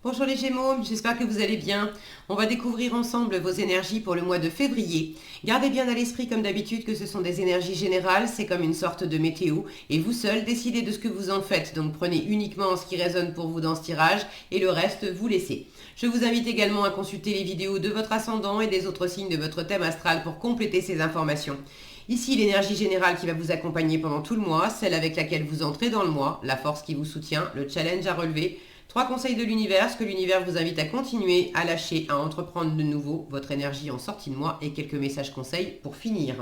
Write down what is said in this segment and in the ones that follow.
Bonjour les Gémeaux, j'espère que vous allez bien. On va découvrir ensemble vos énergies pour le mois de février. Gardez bien à l'esprit comme d'habitude que ce sont des énergies générales, c'est comme une sorte de météo et vous seul décidez de ce que vous en faites. Donc prenez uniquement ce qui résonne pour vous dans ce tirage et le reste vous laissez. Je vous invite également à consulter les vidéos de votre ascendant et des autres signes de votre thème astral pour compléter ces informations. Ici, l'énergie générale qui va vous accompagner pendant tout le mois, celle avec laquelle vous entrez dans le mois, la force qui vous soutient, le challenge à relever. 3 conseils de l'univers, ce que l'univers vous invite à continuer, à lâcher, à entreprendre de nouveau, votre énergie en sortie de mois et quelques messages conseils pour finir.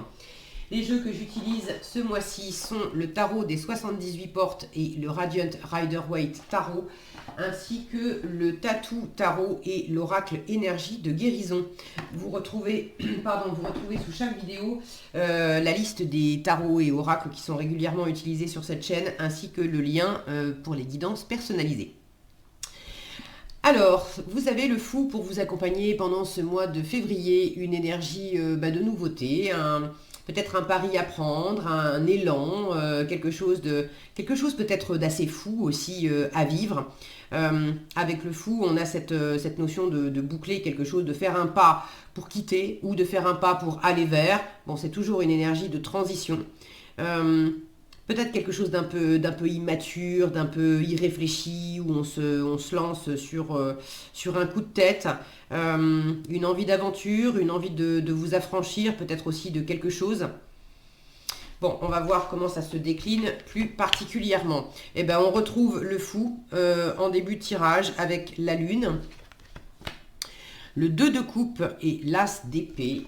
Les jeux que j'utilise ce mois-ci sont le tarot des 78 portes et le Radiant Rider-Waite Tarot, ainsi que le Tattoo Tarot et l'Oracle Énergie de guérison. Vous retrouvez sous chaque vidéo la liste des tarots et oracles qui sont régulièrement utilisés sur cette chaîne, ainsi que le lien pour les guidances personnalisées. Alors, vous avez le fou pour vous accompagner pendant ce mois de février, une énergie de nouveauté, peut-être un pari à prendre, un élan, quelque chose peut-être d'assez fou aussi à vivre. Avec le fou, on a cette notion de boucler quelque chose, de faire un pas pour quitter ou de faire un pas pour aller vers. Bon, c'est toujours une énergie de transition. Peut-être quelque chose d'un peu immature, d'un peu irréfléchi, où on se lance sur un coup de tête, une envie d'aventure, une envie de vous affranchir, peut-être aussi de quelque chose. Bon, on va voir comment ça se décline plus particulièrement. Eh bien, on retrouve le fou en début de tirage avec la lune, le 2 de coupe et l'as d'épée,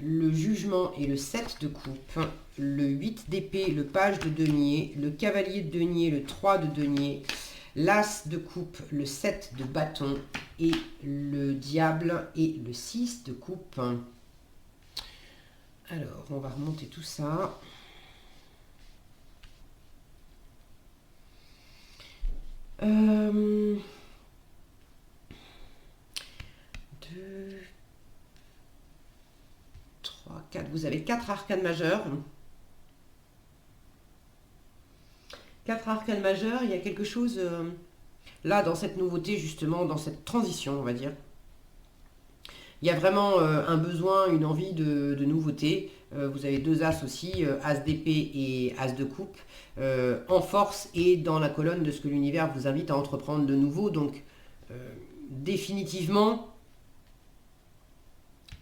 le jugement et le 7 de coupe, le 8 d'épée, le page de denier, le cavalier de denier, le 3 de denier, l'as de coupe, le 7 de bâton et le diable et le 6 de coupe. Alors, on va remonter tout ça. Deux, 3, 4. Vous avez 4 arcanes majeures. 4 arcanes majeures, il y a quelque chose là dans cette nouveauté, justement, dans cette transition, on va dire. Il y a vraiment un besoin, une envie de nouveauté. Vous avez 2 as aussi, as d'épée et as de coupe, en force et dans la colonne de ce que l'univers vous invite à entreprendre de nouveau. Donc, définitivement,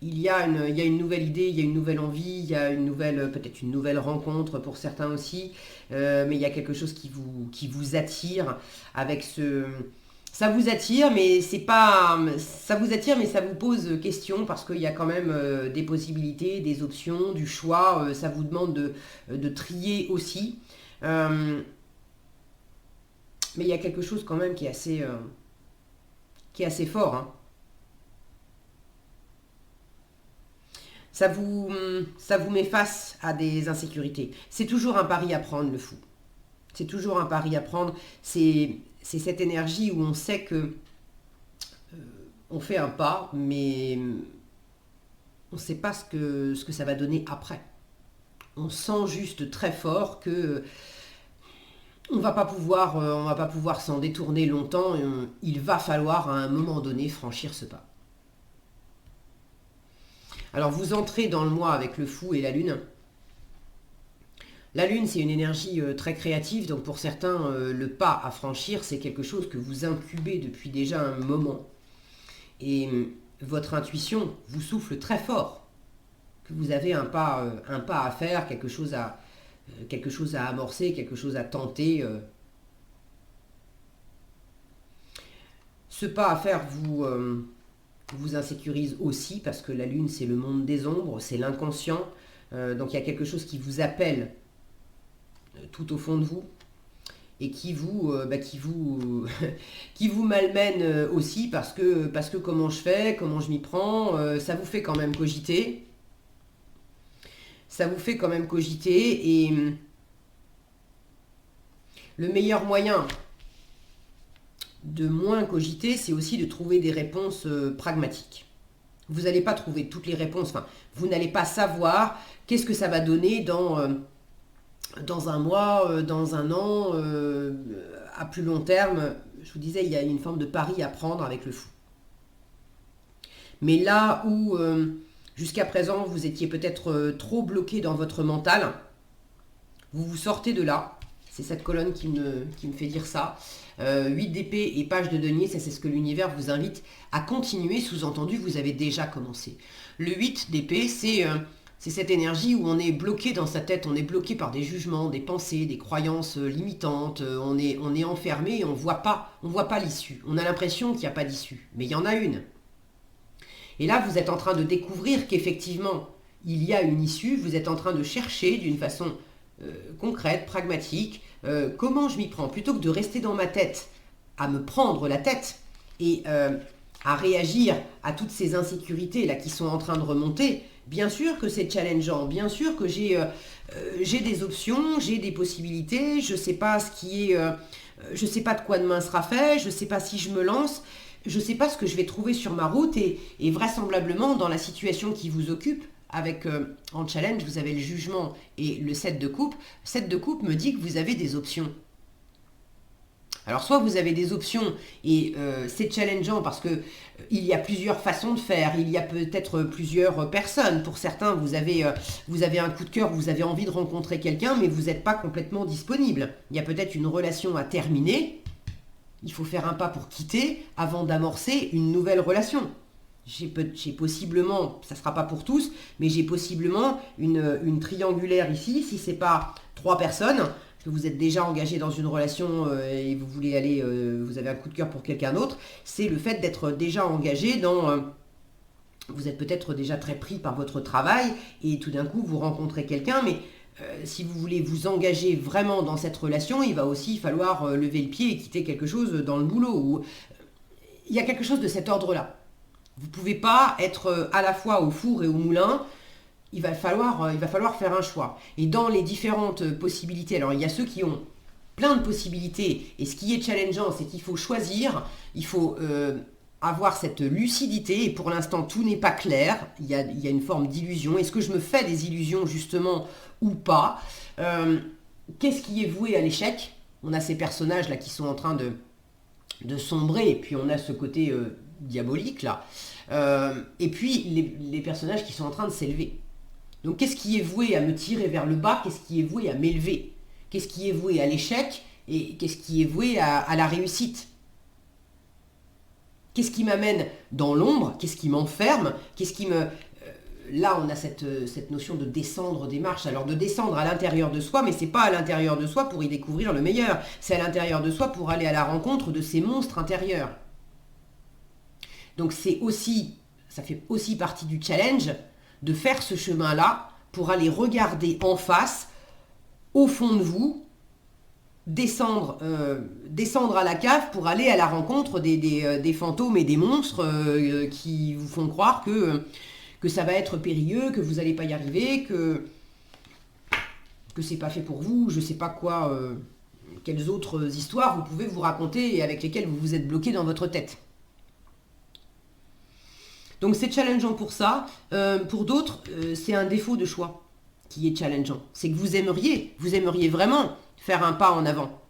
il y a une nouvelle idée, il y a une nouvelle envie, il y a peut-être une nouvelle rencontre pour certains aussi, mais il y a quelque chose qui vous attire avec ce... Ça vous attire, mais c'est pas... Ça vous attire, mais ça vous pose question parce qu'il y a quand même des possibilités, des options, du choix. Ça vous demande de trier aussi. Mais il y a quelque chose quand même qui est assez fort, hein. Ça vous met face à des insécurités. C'est toujours un pari à prendre, le fou. C'est toujours un pari à prendre. C'est cette énergie où on sait que on fait un pas, mais on ne sait pas ce que ça va donner après. On sent juste très fort que on va pas pouvoir s'en détourner longtemps. Il va falloir à un moment donné franchir ce pas. Alors vous entrez dans le mois avec le fou et la lune. La lune, c'est une énergie très créative, donc pour certains, le pas à franchir, c'est quelque chose que vous incubez depuis déjà un moment. Et votre intuition vous souffle très fort que vous avez un pas à faire, quelque chose à amorcer, quelque chose à tenter. Ce pas à faire vous insécurise aussi parce que la lune, c'est le monde des ombres, c'est l'inconscient. Donc il y a quelque chose qui vous appelle tout au fond de vous et qui vous qui vous malmène aussi parce que comment je fais, comment je m'y prends, ça vous fait quand même cogiter. Ça vous fait quand même cogiter et le meilleur moyen de moins cogiter, c'est aussi de trouver des réponses pragmatiques. Vous n'allez pas trouver toutes les réponses, enfin, vous n'allez pas savoir qu'est-ce que ça va donner dans un mois, dans un an, à plus long terme. je vous disais, il y a une forme de pari à prendre avec le fou. Mais là où, jusqu'à présent, vous étiez peut-être trop bloqué dans votre mental, vous vous sortez de là. C'est cette colonne qui me fait dire ça. 8 d'épée et page de denier, ça c'est ce que l'univers vous invite à continuer. Sous-entendu, vous avez déjà commencé. Le 8 d'épée, c'est cette énergie où on est bloqué dans sa tête, on est bloqué par des jugements, des pensées, des croyances limitantes, on est enfermé et on voit pas l'issue. On a l'impression qu'il n'y a pas d'issue, mais il y en a une. Et là, vous êtes en train de découvrir qu'effectivement, il y a une issue, vous êtes en train de chercher d'une façon concrète, pragmatique, comment je m'y prends, plutôt que de rester dans ma tête, à me prendre la tête et à réagir à toutes ces insécurités là qui sont en train de remonter. Bien sûr que c'est challengeant, bien sûr que j'ai des options, j'ai des possibilités, je sais pas je sais pas de quoi demain sera fait, je sais pas si je me lance, je sais pas ce que je vais trouver sur ma route et vraisemblablement dans la situation qui vous occupe. Avec en challenge, vous avez le jugement et le 7 de coupe. 7 de coupe me dit que vous avez des options. Alors soit vous avez des options et c'est challengeant parce que il y a plusieurs façons de faire, il y a peut-être plusieurs personnes. Pour certains, vous avez un coup de cœur, vous avez envie de rencontrer quelqu'un, mais vous n'êtes pas complètement disponible. Il y a peut-être une relation à terminer. Il faut faire un pas pour quitter avant d'amorcer une nouvelle relation. J'ai possiblement, ça ne sera pas pour tous, mais j'ai possiblement une triangulaire ici, si ce n'est pas 3 personnes, parce que vous êtes déjà engagé dans une relation et vous voulez aller, vous avez un coup de cœur pour quelqu'un d'autre, c'est le fait d'être déjà engagé dans... vous êtes peut-être déjà très pris par votre travail et tout d'un coup vous rencontrez quelqu'un, mais si vous voulez vous engager vraiment dans cette relation, il va aussi falloir lever le pied et quitter quelque chose dans le boulot. Ou, il y a quelque chose de cet ordre-là. Vous ne pouvez pas être à la fois au four et au moulin, il va falloir faire un choix. Et dans les différentes possibilités, alors il y a ceux qui ont plein de possibilités, et ce qui est challengeant, c'est qu'il faut choisir, il faut avoir cette lucidité, et pour l'instant tout n'est pas clair, il y a une forme d'illusion. Est-ce que je me fais des illusions justement ou pas? Qu'est-ce qui est voué à l'échec? On a ces personnages là qui sont en train de sombrer, et puis on a ce côté diabolique là. Et puis les personnages qui sont en train de s'élever. Donc qu'est-ce qui est voué à me tirer vers le bas? Qu'est-ce qui est voué à m'élever? Qu'est-ce qui est voué à l'échec? Et qu'est-ce qui est voué à la réussite? Qu'est-ce qui m'amène dans l'ombre? Qu'est-ce qui m'enferme? Qu'est-ce qui me... Là, on a cette notion de descendre des marches. Alors de descendre à l'intérieur de soi, mais c'est pas à l'intérieur de soi pour y découvrir le meilleur. C'est à l'intérieur de soi pour aller à la rencontre de ces monstres intérieurs. Donc ça fait aussi partie du challenge de faire ce chemin-là pour aller regarder en face, au fond de vous, descendre à la cave pour aller à la rencontre des fantômes et des monstres qui vous font croire que ça va être périlleux, que vous n'allez pas y arriver, que c'est pas fait pour vous, je sais pas quoi, quelles autres histoires vous pouvez vous raconter et avec lesquelles vous vous êtes bloqué dans votre tête. Donc c'est challengeant pour ça. Pour d'autres, c'est un défaut de choix qui est challengeant. C'est que vous aimeriez vraiment faire un pas en avant.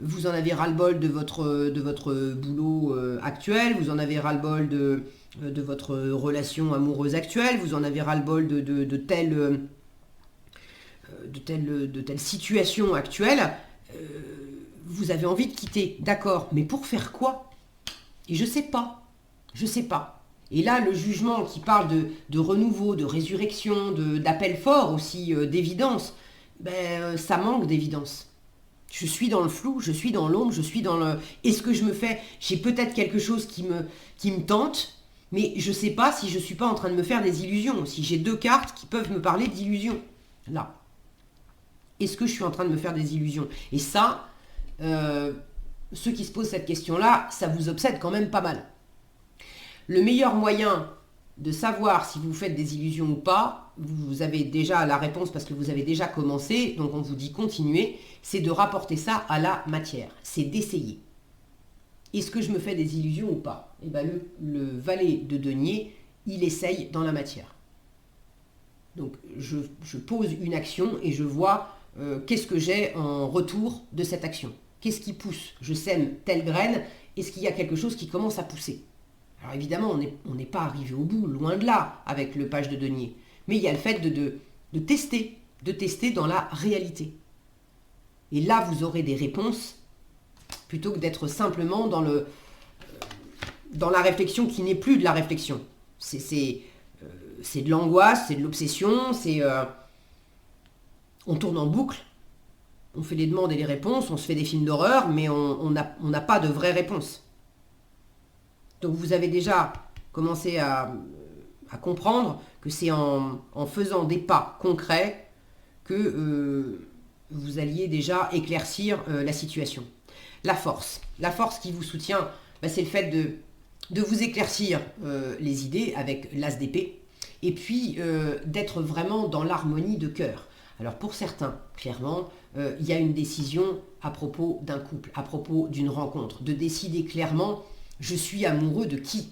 Vous en avez ras-le-bol de votre boulot actuel, vous en avez ras-le-bol de votre relation amoureuse actuelle, vous en avez ras-le-bol de telle situation actuelle. Vous avez envie de quitter, d'accord, mais pour faire quoi? Et je sais pas. Et là, le jugement qui parle de renouveau, de résurrection, d'appel fort aussi, d'évidence, ça manque d'évidence. Je suis dans le flou, je suis dans l'ombre, je suis dans le... Est-ce que je me fais... J'ai peut-être quelque chose qui me tente, mais je ne sais pas si je ne suis pas en train de me faire des illusions. Si j'ai 2 cartes qui peuvent me parler d'illusions. Là. Est-ce que je suis en train de me faire des illusions? Et ça, ceux qui se posent cette question-là, ça vous obsède quand même pas mal. Le meilleur moyen de savoir si vous faites des illusions ou pas, vous avez déjà la réponse parce que vous avez déjà commencé, donc on vous dit continuez, c'est de rapporter ça à la matière, c'est d'essayer. Est-ce que je me fais des illusions ou pas? Et le valet de denier, il essaye dans la matière. Donc je pose une action et je vois qu'est-ce que j'ai en retour de cette action. Qu'est-ce qui pousse? Je sème telle graine, est-ce qu'il y a quelque chose qui commence à pousser? Alors évidemment, on n'est pas arrivé au bout, loin de là, avec le page de denier. Mais il y a le fait de tester dans la réalité. Et là, vous aurez des réponses, plutôt que d'être simplement dans la réflexion qui n'est plus de la réflexion. C'est de l'angoisse, c'est de l'obsession, on tourne en boucle, on fait des demandes et des réponses, on se fait des films d'horreur, mais on n'a pas de vraies réponses. Donc vous avez déjà commencé à comprendre que c'est en faisant des pas concrets que vous alliez déjà éclaircir la situation. La force qui vous soutient, c'est le fait de vous éclaircir les idées avec l'as d'épée, et puis d'être vraiment dans l'harmonie de cœur. Alors pour certains, clairement, il y a une décision à propos d'un couple, à propos d'une rencontre, de décider clairement, je suis amoureux de qui?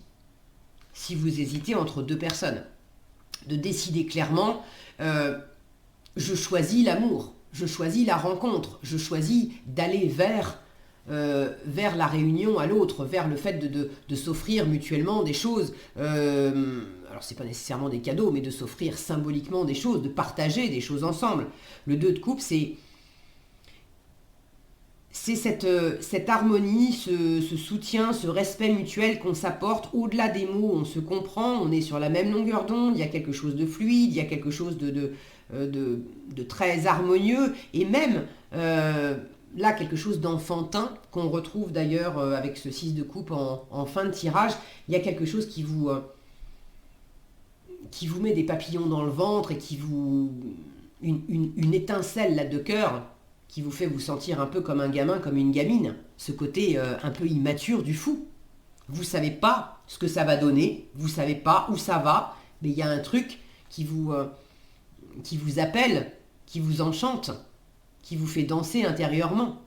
Si vous hésitez entre deux personnes, de décider clairement, je choisis l'amour, je choisis la rencontre, je choisis d'aller vers la réunion à l'autre, vers le fait de s'offrir mutuellement des choses. Alors c'est pas nécessairement des cadeaux, mais de s'offrir symboliquement des choses, de partager des choses ensemble. Le 2 de coupe, c'est cette harmonie, ce soutien, ce respect mutuel qu'on s'apporte. Au-delà des mots, on se comprend, on est sur la même longueur d'onde, il y a quelque chose de fluide, il y a quelque chose de très harmonieux, et même là, quelque chose d'enfantin, qu'on retrouve d'ailleurs avec ce 6 de coupe en fin de tirage. Il y a quelque chose qui vous met des papillons dans le ventre et qui vous... une étincelle là de cœur qui vous fait vous sentir un peu comme un gamin, comme une gamine. Ce côté un peu immature du fou. Vous savez pas ce que ça va donner, vous savez pas où ça va, mais il y a un truc qui vous appelle, qui vous enchante, qui vous fait danser intérieurement.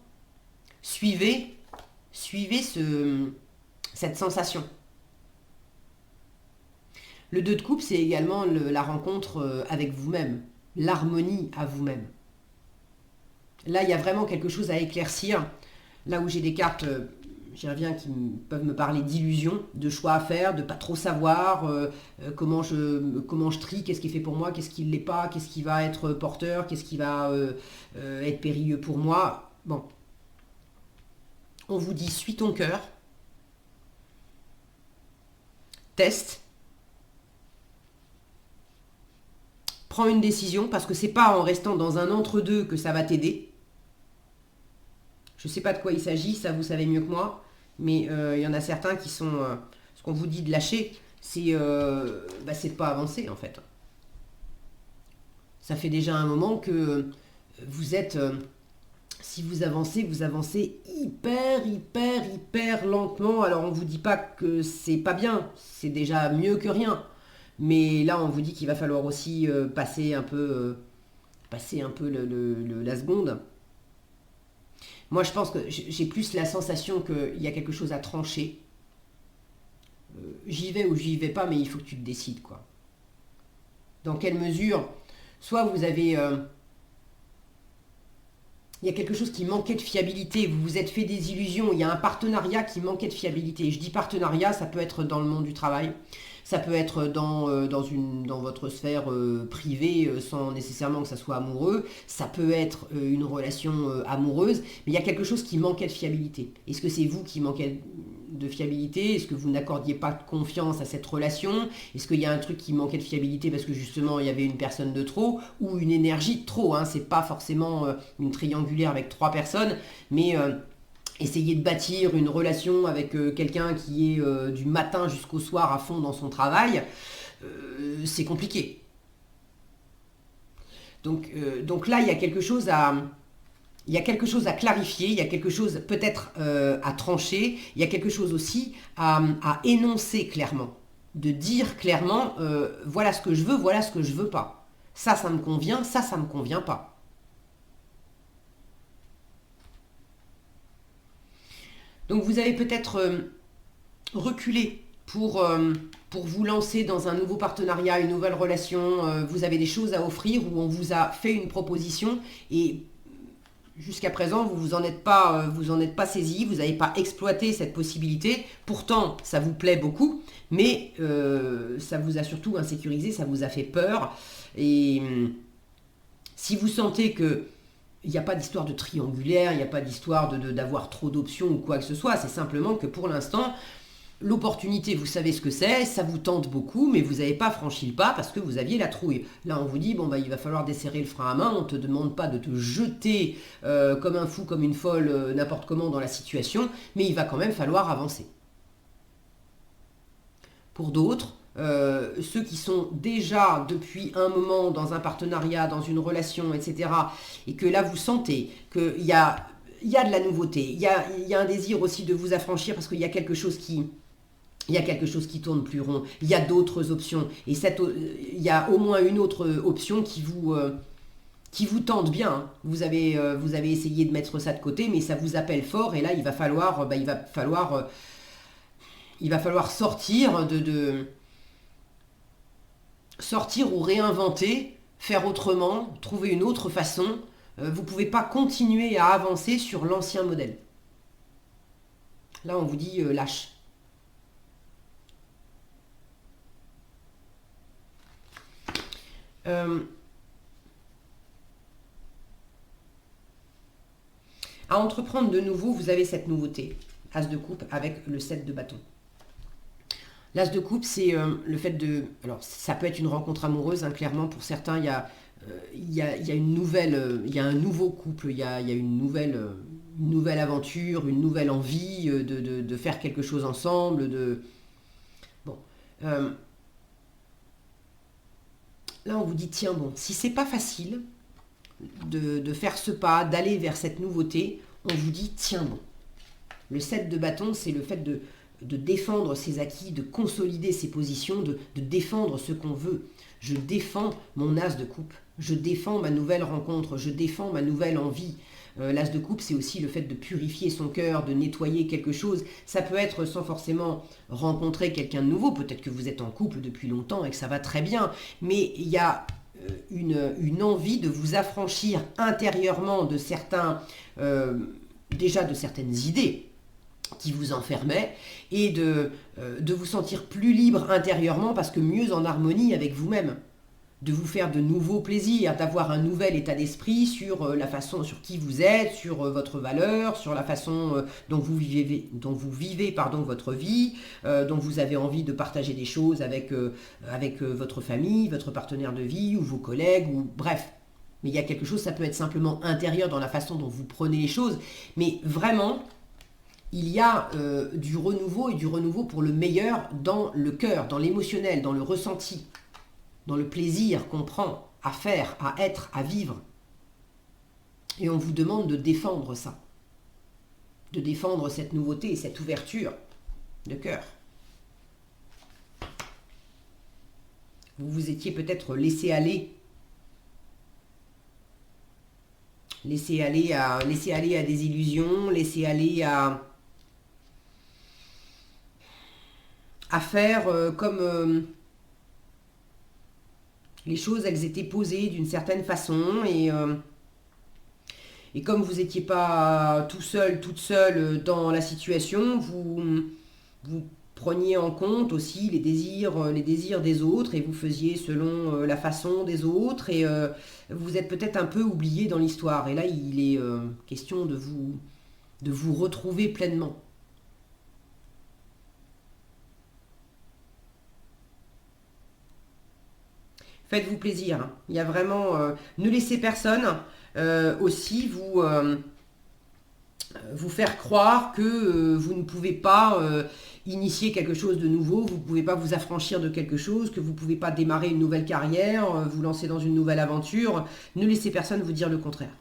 Suivez cette sensation. Le 2 de coupe, c'est également la rencontre avec vous-même, l'harmonie à vous-même. Là, il y a vraiment quelque chose à éclaircir. Là où j'ai des cartes, j'y reviens, qui peuvent me parler d'illusions, de choix à faire, de pas trop savoir comment je trie, qu'est-ce qui est fait pour moi, qu'est-ce qui ne l'est pas, qu'est-ce qui va être porteur, qu'est-ce qui va être périlleux pour moi. Bon. On vous dit, suis ton cœur, teste, prends une décision, parce que c'est pas en restant dans un entre-deux que ça va t'aider. Je ne sais pas de quoi il s'agit, ça vous savez mieux que moi, mais il y en a certains qui sont... ce qu'on vous dit de lâcher, c'est de pas avancer en fait. Ça fait déjà un moment que vous êtes... si vous avancez hyper lentement. Alors on ne vous dit pas que c'est pas bien, c'est déjà mieux que rien. Mais là on vous dit qu'il va falloir aussi passer un peu la seconde. Moi, je pense que j'ai plus la sensation qu'il y a quelque chose à trancher. J'y vais ou j'y vais pas, mais il faut que tu te décides, quoi. Dans quelle mesure, soit vous avez... il y a quelque chose qui manquait de fiabilité, vous vous êtes fait des illusions, il y a un partenariat qui manquait de fiabilité. Je dis partenariat, ça peut être dans le monde du travail, ça peut être dans votre sphère privée sans nécessairement que ça soit amoureux, ça peut être une relation amoureuse, mais il y a quelque chose qui manquait de fiabilité. Est-ce que c'est vous qui manquez de fiabilité? Est-ce que vous n'accordiez pas de confiance à cette relation? Est-ce qu'il y a un truc qui manquait de fiabilité parce que justement il y avait une personne de trop ou une énergie de trop, hein? C'est pas forcément une triangulaire avec 3 personnes, mais... essayer de bâtir une relation avec quelqu'un qui est du matin jusqu'au soir à fond dans son travail, c'est compliqué. Donc là, il y a quelque chose à clarifier, il y a quelque chose peut-être à trancher, il y a quelque chose aussi à énoncer clairement, de dire clairement, voilà ce que je veux, voilà ce que je veux pas. Ça me convient, ça me convient pas. Donc vous avez peut-être reculé pour vous lancer dans un nouveau partenariat, une nouvelle relation. Vous avez des choses à offrir où on vous a fait une proposition et jusqu'à présent, vous en êtes pas saisi, vous n'avez pas exploité cette possibilité. Pourtant, ça vous plaît beaucoup, mais ça vous a surtout insécurisé, ça vous a fait peur. Et si vous sentez que il n'y a pas d'histoire de triangulaire, il n'y a pas d'histoire d'avoir trop d'options ou quoi que ce soit, c'est simplement que pour l'instant, l'opportunité, vous savez ce que c'est, ça vous tente beaucoup, mais vous n'avez pas franchi le pas parce que vous aviez la trouille. Là, on vous dit, bon, bah, il va falloir desserrer le frein à main, on ne te demande pas de te jeter comme un fou, comme une folle, n'importe comment dans la situation, mais il va quand même falloir avancer. Pour d'autres, ceux qui sont déjà depuis un moment dans un partenariat, dans une relation, etc., et que là, vous sentez qu'il y a de la nouveauté, il y a un désir aussi de vous affranchir parce qu'il y a quelque chose qui... Il y a quelque chose qui tourne plus rond, il y a d'autres options, et il y a au moins une autre option qui vous tente bien. Hein. Vous avez essayé de mettre ça de côté, mais ça vous appelle fort, et là il va falloir sortir sortir ou réinventer, faire autrement, trouver une autre façon. Vous ne pouvez pas continuer à avancer sur l'ancien modèle. Là on vous dit lâche. À entreprendre de nouveau, vous avez cette nouveauté, As de coupe avec le 7 de bâton. L'As de coupe, c'est le fait de... Alors, ça peut être une rencontre amoureuse, hein, clairement, pour certains, il y a une nouvelle... il y a un nouveau couple, il y a une nouvelle aventure, une nouvelle envie de faire quelque chose ensemble, Bon. Là, on vous dit, tiens, bon, si c'est pas facile de faire ce pas, d'aller vers cette nouveauté, on vous dit, tiens, bon. Le 7 de bâton, c'est le fait de défendre ses acquis, de consolider ses positions, de défendre ce qu'on veut. Je défends mon As de coupe, je défends ma nouvelle rencontre, je défends ma nouvelle envie. L'As de coupe, c'est aussi le fait de purifier son cœur, de nettoyer quelque chose. Ça peut être sans forcément rencontrer quelqu'un de nouveau. Peut-être que vous êtes en couple depuis longtemps et que ça va très bien. Mais il y a une envie de vous affranchir intérieurement de déjà de certaines idées qui vous enfermaient et de vous sentir plus libre intérieurement parce que mieux en harmonie avec vous-même. De vous faire de nouveaux plaisirs, d'avoir un nouvel état d'esprit sur la façon, sur qui vous êtes, sur votre valeur, sur la façon dont vous vivez votre vie, dont vous avez envie de partager des choses avec votre famille, votre partenaire de vie ou vos collègues, ou bref. Mais il y a quelque chose, ça peut être simplement intérieur dans la façon dont vous prenez les choses, mais vraiment, il y a du renouveau et du renouveau pour le meilleur dans le cœur, dans l'émotionnel, dans le ressenti. Dans le plaisir qu'on prend à faire, à être, à vivre. Et on vous demande de défendre ça. De défendre cette nouveauté et cette ouverture de cœur. Vous vous étiez peut-être laissé aller. Laissé aller à des illusions, laissé aller à faire comme... les choses, elles étaient posées d'une certaine façon et comme vous n'étiez pas tout seul, toute seule dans la situation, vous preniez en compte aussi les désirs des autres et vous faisiez selon la façon des autres et vous êtes peut-être un peu oublié dans l'histoire. Et là, il est question de vous retrouver pleinement. Faites-vous plaisir. Hein. Il y a vraiment... ne laissez personne aussi vous faire croire que vous ne pouvez pas initier quelque chose de nouveau, vous ne pouvez pas vous affranchir de quelque chose, que vous ne pouvez pas démarrer une nouvelle carrière, vous lancer dans une nouvelle aventure. Ne laissez personne vous dire le contraire.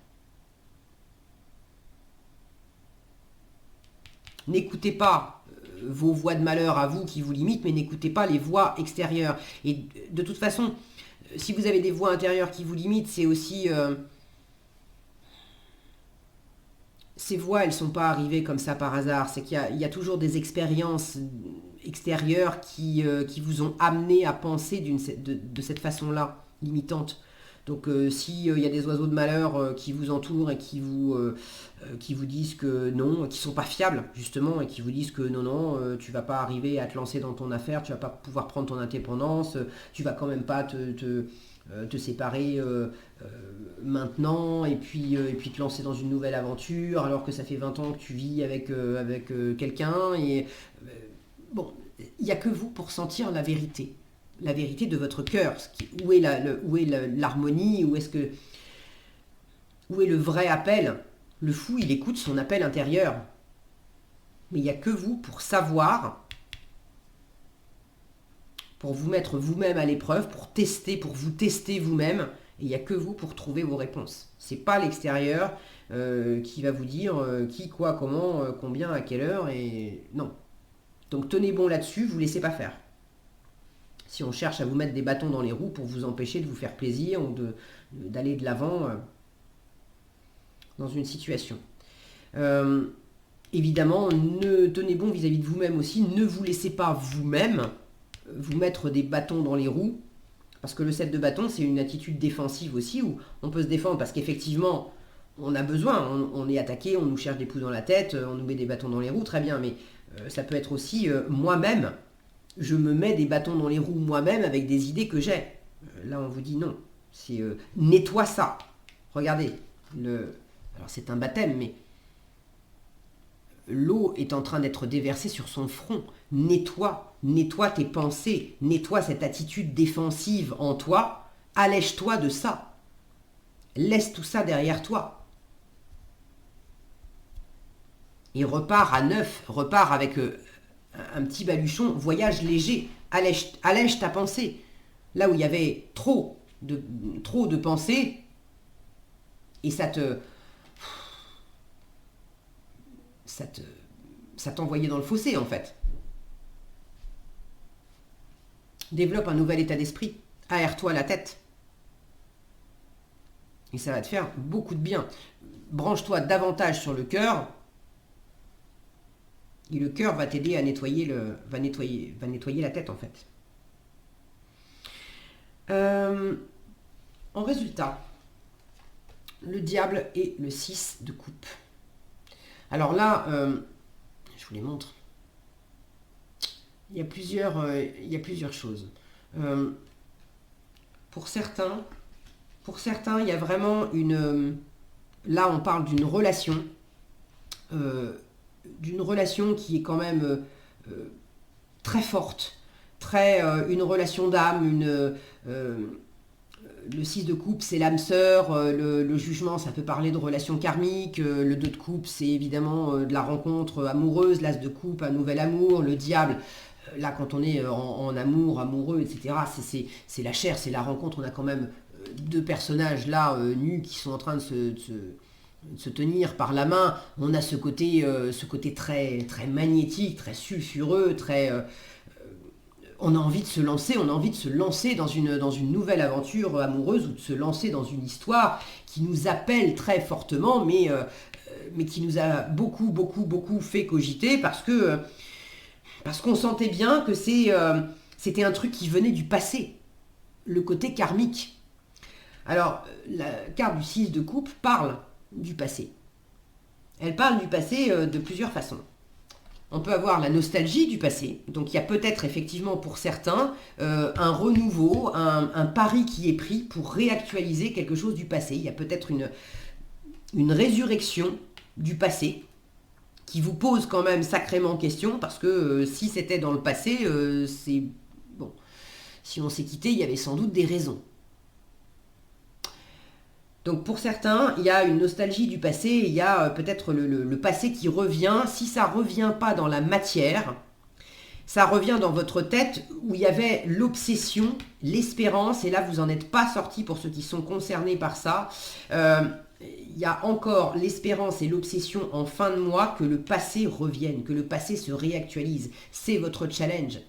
N'écoutez pas vos voix de malheur à vous qui vous limitent, mais n'écoutez pas les voix extérieures. Et de toute façon... Si vous avez des voix intérieures qui vous limitent, c'est aussi... ces voix, elles ne sont pas arrivées comme ça par hasard. C'est qu'il y a toujours des expériences extérieures qui vous ont amené à penser de cette façon-là, limitante. Donc s'il y a des oiseaux de malheur qui vous entourent et qui vous disent que non, qui sont pas fiables justement, et qui vous disent que non, non, tu vas pas arriver à te lancer dans ton affaire, tu vas pas pouvoir prendre ton indépendance, tu vas quand même pas te séparer maintenant et puis te lancer dans une nouvelle aventure alors que ça fait 20 ans que tu vis avec quelqu'un et bon, il n'y a que vous pour sentir la vérité de votre cœur, où est l'harmonie, où est le vrai appel. Le fou, il écoute son appel intérieur, mais il n'y a que vous pour savoir, pour vous mettre vous-même à l'épreuve, pour vous tester vous-même, et il n'y a que vous pour trouver vos réponses. C'est pas l'extérieur qui va vous dire qui, quoi, comment, combien, à quelle heure, et non. Donc tenez bon là-dessus, vous laissez pas faire. Si on cherche à vous mettre des bâtons dans les roues pour vous empêcher de vous faire plaisir ou d'aller de l'avant dans une situation. Évidemment, tenez bon vis-à-vis de vous-même aussi, ne vous laissez pas vous-même vous mettre des bâtons dans les roues, parce que le 7 de bâton, c'est une attitude défensive aussi, où on peut se défendre, parce qu'effectivement, on a besoin, on est attaqué, on nous cherche des poux dans la tête, on nous met des bâtons dans les roues, très bien, mais ça peut être aussi moi-même, je me mets des bâtons dans les roues moi-même avec des idées que j'ai. Là, on vous dit non, c'est nettoie ça. Regardez, alors c'est un baptême, mais l'eau est en train d'être déversée sur son front. Nettoie tes pensées, nettoie cette attitude défensive en toi, allège-toi de ça. Laisse tout ça derrière toi. Et repars à neuf, repars avec un petit baluchon, voyage léger, allège ta pensée. Là où il y avait trop de pensées, et ça t'envoyait dans le fossé en fait. Développe un nouvel état d'esprit, aère-toi la tête. Et ça va te faire beaucoup de bien. Branche-toi davantage sur le cœur. Et le cœur va t'aider à nettoyer la tête en fait. En résultat, le diable et le 6 de coupe. Alors là, je vous les montre. Il y a plusieurs choses. Pour certains, il y a vraiment là, on parle d'une relation qui est quand même très forte, une relation d'âme, le 6 de coupe, c'est l'âme sœur, le jugement, ça peut parler de relation karmique, le 2 de coupe, c'est évidemment de la rencontre amoureuse, l'as de coupe, un nouvel amour, le diable, là quand on est en amour, amoureux, etc., c'est la chair, c'est la rencontre, on a quand même deux personnages là, nus, qui sont en train de se tenir par la main, on a ce côté très, très magnétique, très sulfureux, on a envie de se lancer, dans une nouvelle aventure amoureuse ou de se lancer dans une histoire qui nous appelle très fortement, mais qui nous a beaucoup, beaucoup, beaucoup fait cogiter parce qu'on sentait bien que c'était un truc qui venait du passé, le côté karmique. Alors, la carte du 6 de coupe parle du passé. Elle parle du passé de plusieurs façons. On peut avoir la nostalgie du passé, donc il y a peut-être effectivement pour certains un renouveau, un pari qui est pris pour réactualiser quelque chose du passé. Il y a peut-être une résurrection du passé qui vous pose quand même sacrément question, parce que si c'était dans le passé, c'est bon. Si on s'est quitté, il y avait sans doute des raisons. Donc pour certains, il y a une nostalgie du passé, il y a peut-être le passé qui revient. Si ça ne revient pas dans la matière, ça revient dans votre tête où il y avait l'obsession, l'espérance, et là vous n'en êtes pas sortis pour ceux qui sont concernés par ça. Il y a encore l'espérance et l'obsession en fin de mois que le passé revienne, que le passé se réactualise. C'est votre challenge.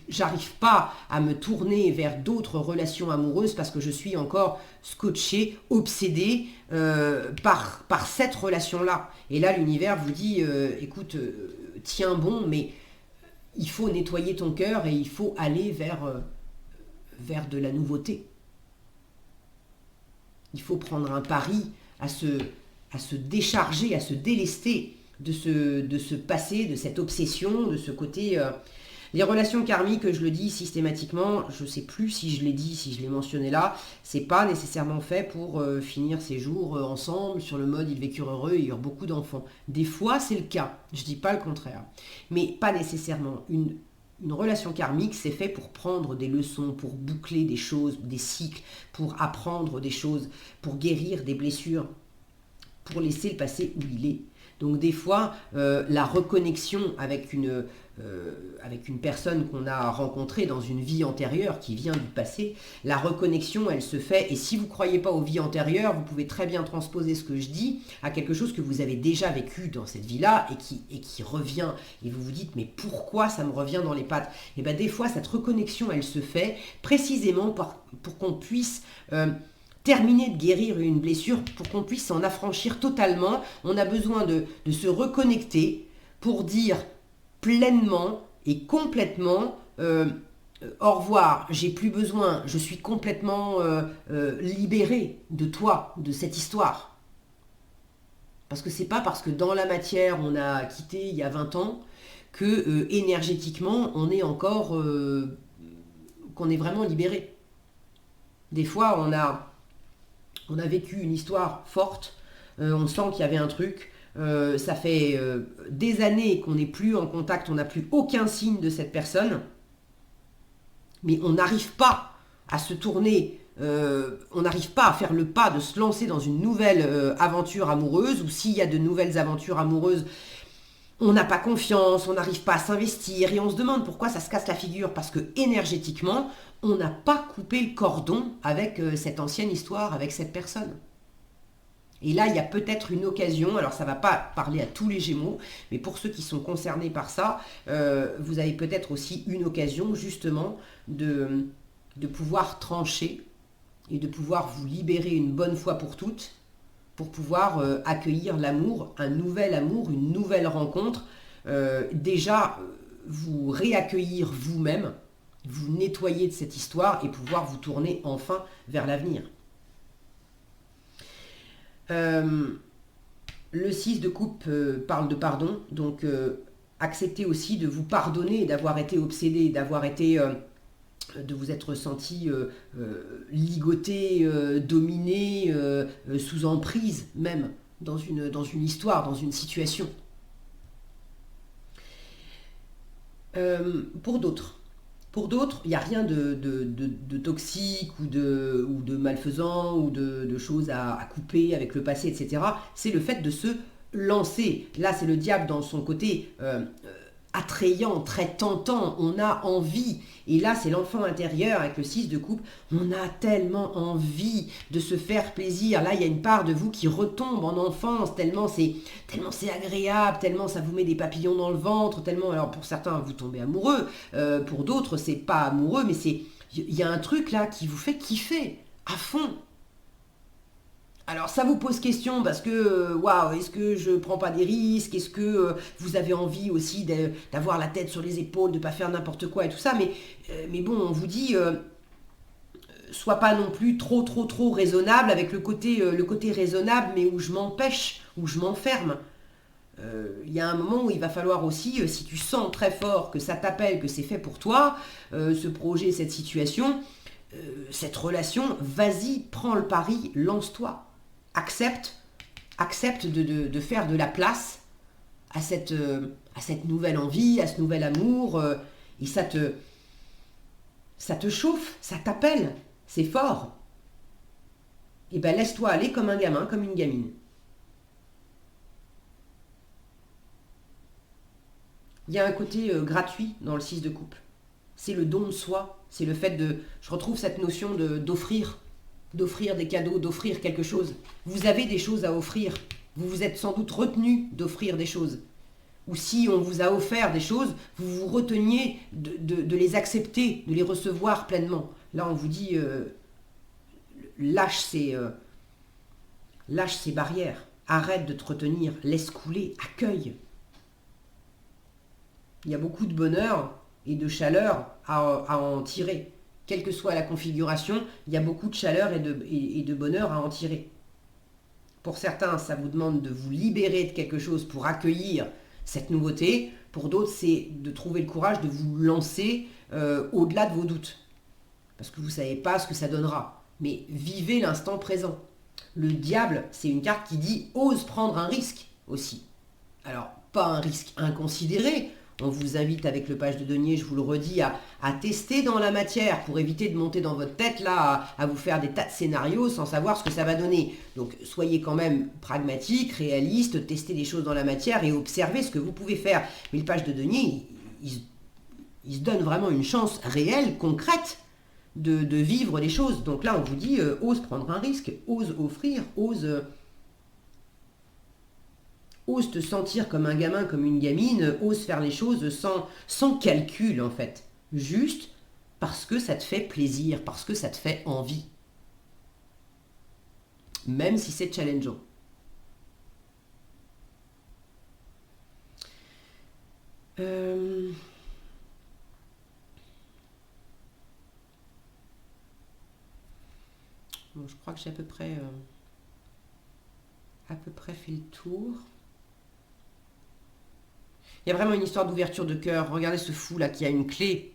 J'arrive pas à me tourner vers d'autres relations amoureuses parce que je suis encore scotché, obsédé par cette relation-là. Et là, l'univers vous dit, écoute, tiens bon, mais il faut nettoyer ton cœur et il faut aller vers de la nouveauté. Il faut prendre un pari à se décharger, à se délester de ce passé, de cette obsession, de ce côté... Les relations karmiques, je le dis systématiquement, je ne sais plus si je l'ai dit, si je l'ai mentionné là, c'est pas nécessairement fait pour finir ses jours ensemble, sur le mode ils vécurent heureux et ils eurent beaucoup d'enfants. Des fois, c'est le cas, je dis pas le contraire, mais pas nécessairement. Une relation karmique, c'est fait pour prendre des leçons, pour boucler des choses, des cycles, pour apprendre des choses, pour guérir des blessures, pour laisser le passé où il est. Donc des fois, la reconnexion avec une personne qu'on a rencontrée dans une vie antérieure qui vient du passé, la reconnexion, elle se fait, et si vous ne croyez pas aux vies antérieures, vous pouvez très bien transposer ce que je dis à quelque chose que vous avez déjà vécu dans cette vie-là et qui revient, et vous vous dites, mais pourquoi ça me revient dans les pattes? Et bien des fois, cette reconnexion, elle se fait précisément pour qu'on puisse... terminer de guérir une blessure, pour qu'on puisse s'en affranchir totalement. On a besoin de se reconnecter pour dire pleinement et complètement au revoir, j'ai plus besoin, je suis complètement libéré de toi, de cette histoire. Parce que c'est pas parce que dans la matière on a quitté il y a 20 ans que énergétiquement on est encore qu'on est vraiment libéré. Des fois on a vécu une histoire forte, on sent qu'il y avait un truc, ça fait des années qu'on n'est plus en contact, on n'a plus aucun signe de cette personne, mais on n'arrive pas à se tourner, on n'arrive pas à faire le pas de se lancer dans une nouvelle aventure amoureuse, ou s'il y a de nouvelles aventures amoureuses, on n'a pas confiance, on n'arrive pas à s'investir, et on se demande pourquoi ça se casse la figure, parce que énergétiquement, on n'a pas coupé le cordon avec cette ancienne histoire, avec cette personne. Et là, il y a peut-être une occasion, alors ça ne va pas parler à tous les Gémeaux, mais pour ceux qui sont concernés par ça, vous avez peut-être aussi une occasion justement de pouvoir trancher et de pouvoir vous libérer une bonne fois pour toutes, pour pouvoir accueillir l'amour, un nouvel amour, une nouvelle rencontre, déjà vous réaccueillir vous-même, vous nettoyer de cette histoire et pouvoir vous tourner enfin vers l'avenir. Le 6 de coupe parle de pardon, donc acceptez aussi de vous pardonner, d'avoir été obsédé, d'avoir été... de vous être senti ligoté, dominé, sous emprise même, dans une histoire, dans une situation. Pour d'autres, il n'y a rien de toxique ou de malfaisant ou de choses à couper avec le passé, etc. C'est le fait de se lancer. Là, c'est le diable dans son côté attrayant, très tentant, on a envie. Et là, c'est l'enfant intérieur avec le 6 de coupe. On a tellement envie de se faire plaisir. Là, il y a une part de vous qui retombe en enfance, tellement c'est agréable, tellement ça vous met des papillons dans le ventre, tellement... Alors, pour certains, vous tombez amoureux. Pour d'autres, c'est pas amoureux, mais il y a un truc là qui vous fait kiffer à fond. Alors ça vous pose question parce que, waouh, est-ce que je prends pas des risques? Est-ce que vous avez envie aussi d'avoir la tête sur les épaules, de pas faire n'importe quoi et tout ça? Mais bon, on vous dit, sois pas non plus trop raisonnable avec le côté raisonnable, mais où je m'empêche, où je m'enferme. Il y a un moment où il va falloir aussi, si tu sens très fort que ça t'appelle, que c'est fait pour toi, ce projet, cette situation, cette relation, vas-y, prends le pari, lance-toi. Accepte de faire de la place à cette nouvelle envie, à ce nouvel amour, et ça te chauffe, ça t'appelle, c'est fort. Et ben laisse-toi aller comme un gamin, comme une gamine. Il y a un côté gratuit dans le 6 de coupe. C'est le don de soi, c'est le fait je retrouve cette notion d'offrir des cadeaux, d'offrir quelque chose. Vous avez des choses à offrir. Vous vous êtes sans doute retenu d'offrir des choses. Ou si on vous a offert des choses, vous vous reteniez de les accepter, de les recevoir pleinement. Là, on vous dit, lâche ces barrières. Arrête de te retenir. Laisse couler. Accueille. Il y a beaucoup de bonheur et de chaleur à en tirer. quelle que soit la configuration, il y a beaucoup de chaleur et de bonheur à en tirer. Pour certains, ça vous demande de vous libérer de quelque chose pour accueillir cette nouveauté. Pour d'autres, c'est de trouver le courage de vous lancer au-delà de vos doutes. Parce que vous ne savez pas ce que ça donnera. Mais vivez l'instant présent. Le diable, c'est une carte qui dit « ose prendre un risque » aussi. Alors, pas un risque inconsidéré. On vous invite avec le page de denier, je vous le redis, à tester dans la matière pour éviter de monter dans votre tête là, à vous faire des tas de scénarios sans savoir ce que ça va donner. Donc soyez quand même pragmatique, réaliste, testez des choses dans la matière et observez ce que vous pouvez faire. Mais le page de denier, il se donne vraiment une chance réelle, concrète, de vivre les choses. Donc là, on vous dit, ose prendre un risque, ose offrir, ose te sentir comme un gamin, comme une gamine, ose faire les choses sans calcul en fait. Juste parce que ça te fait plaisir, parce que ça te fait envie. Même si c'est challengeant. Bon, je crois que j'ai à peu près fait le tour. Il y a vraiment une histoire d'ouverture de cœur. Regardez ce fou là qui a une clé.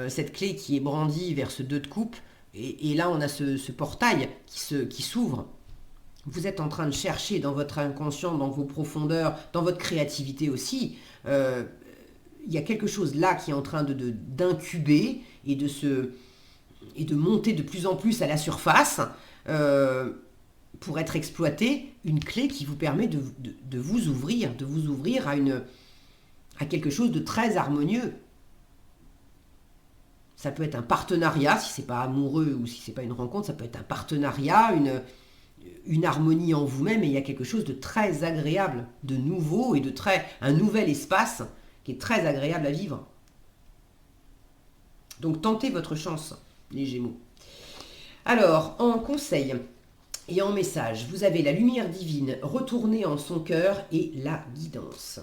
Cette clé qui est brandie vers ce 2 de coupe. Et là, on a ce portail qui s'ouvre. Vous êtes en train de chercher dans votre inconscient, dans vos profondeurs, dans votre créativité aussi. Il y a quelque chose là qui est en train d'incuber et de monter de plus en plus à la surface pour être exploité. Une clé qui vous permet de vous ouvrir à quelque chose de très harmonieux. Ça peut être un partenariat, si c'est pas amoureux ou si c'est pas une rencontre, ça peut être un partenariat, une harmonie en vous-même, et il y a quelque chose de très agréable, de nouveau et un nouvel espace qui est très agréable à vivre. Donc tentez votre chance, les Gémeaux. Alors, en conseil et en message, vous avez la lumière divine, retournez en son cœur et la guidance.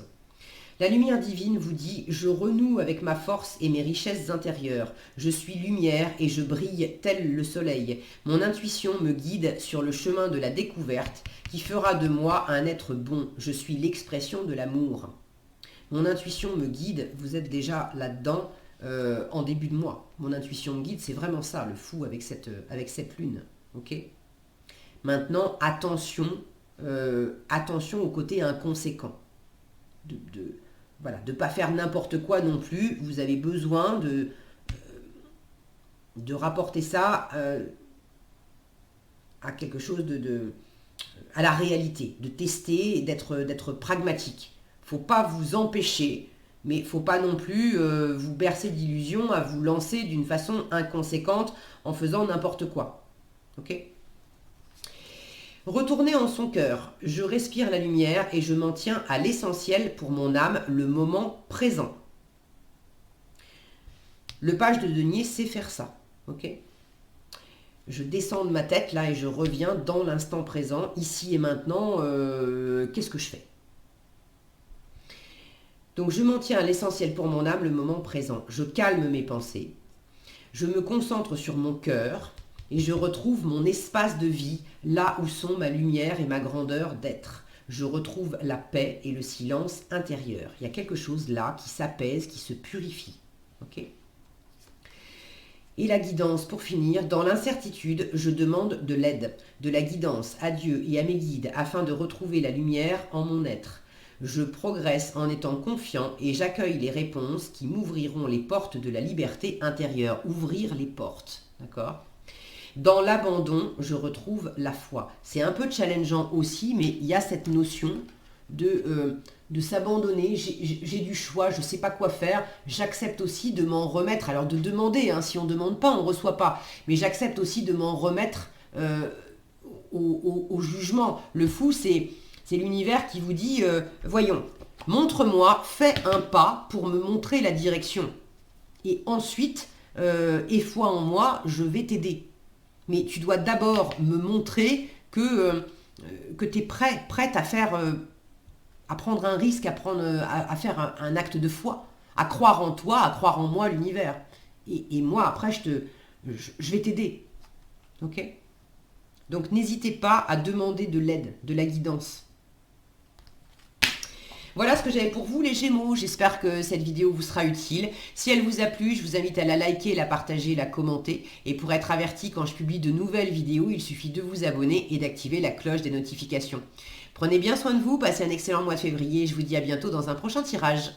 La lumière divine vous dit « Je renoue avec ma force et mes richesses intérieures. Je suis lumière et je brille tel le soleil. Mon intuition me guide sur le chemin de la découverte qui fera de moi un être bon. Je suis l'expression de l'amour. » Mon intuition me guide, vous êtes déjà là-dedans en début de mois. Mon intuition me guide, c'est vraiment ça, le fou avec cette lune. Okay. Maintenant, attention au côté inconséquent. Voilà, de ne pas faire n'importe quoi non plus. Vous avez besoin de rapporter ça à quelque chose à la réalité, de tester et d'être pragmatique. Il ne faut pas vous empêcher, mais il ne faut pas non plus vous bercer d'illusions à vous lancer d'une façon inconséquente en faisant n'importe quoi. Ok ? Retournez en son cœur, je respire la lumière et je m'en tiens à l'essentiel pour mon âme, le moment présent. Le page de denier sait faire ça, ok ? Je descends de ma tête là et je reviens dans l'instant présent, ici et maintenant, qu'est-ce que je fais ? Donc je m'en tiens à l'essentiel pour mon âme, le moment présent. Je calme mes pensées, je me concentre sur mon cœur, et je retrouve mon espace de vie, là où sont ma lumière et ma grandeur d'être. Je retrouve la paix et le silence intérieur. Il y a quelque chose là qui s'apaise, qui se purifie. Okay ? Et la guidance, pour finir, dans l'incertitude, je demande de l'aide, de la guidance à Dieu et à mes guides, afin de retrouver la lumière en mon être. Je progresse en étant confiant et j'accueille les réponses qui m'ouvriront les portes de la liberté intérieure. Ouvrir les portes, d'accord ? Dans l'abandon, je retrouve la foi. C'est un peu challengeant aussi, mais il y a cette notion de s'abandonner. J'ai du choix, je ne sais pas quoi faire. J'accepte aussi de m'en remettre. Alors de demander, hein, si on ne demande pas, on ne reçoit pas. Mais j'accepte aussi de m'en remettre au jugement. Le fou, c'est l'univers qui vous dit, voyons, montre-moi, fais un pas pour me montrer la direction. Et ensuite, aie foi en moi, je vais t'aider. Mais tu dois d'abord me montrer que tu es prête à prendre un risque, à faire un acte de foi, à croire en toi, à croire en moi, l'univers. Et moi, après, je vais t'aider. Ok? Donc n'hésitez pas à demander de l'aide, de la guidance. Voilà ce que j'avais pour vous les Gémeaux, j'espère que cette vidéo vous sera utile. Si elle vous a plu, je vous invite à la liker, la partager, la commenter. Et pour être averti quand je publie de nouvelles vidéos, il suffit de vous abonner et d'activer la cloche des notifications. Prenez bien soin de vous, passez un excellent mois de février et je vous dis à bientôt dans un prochain tirage.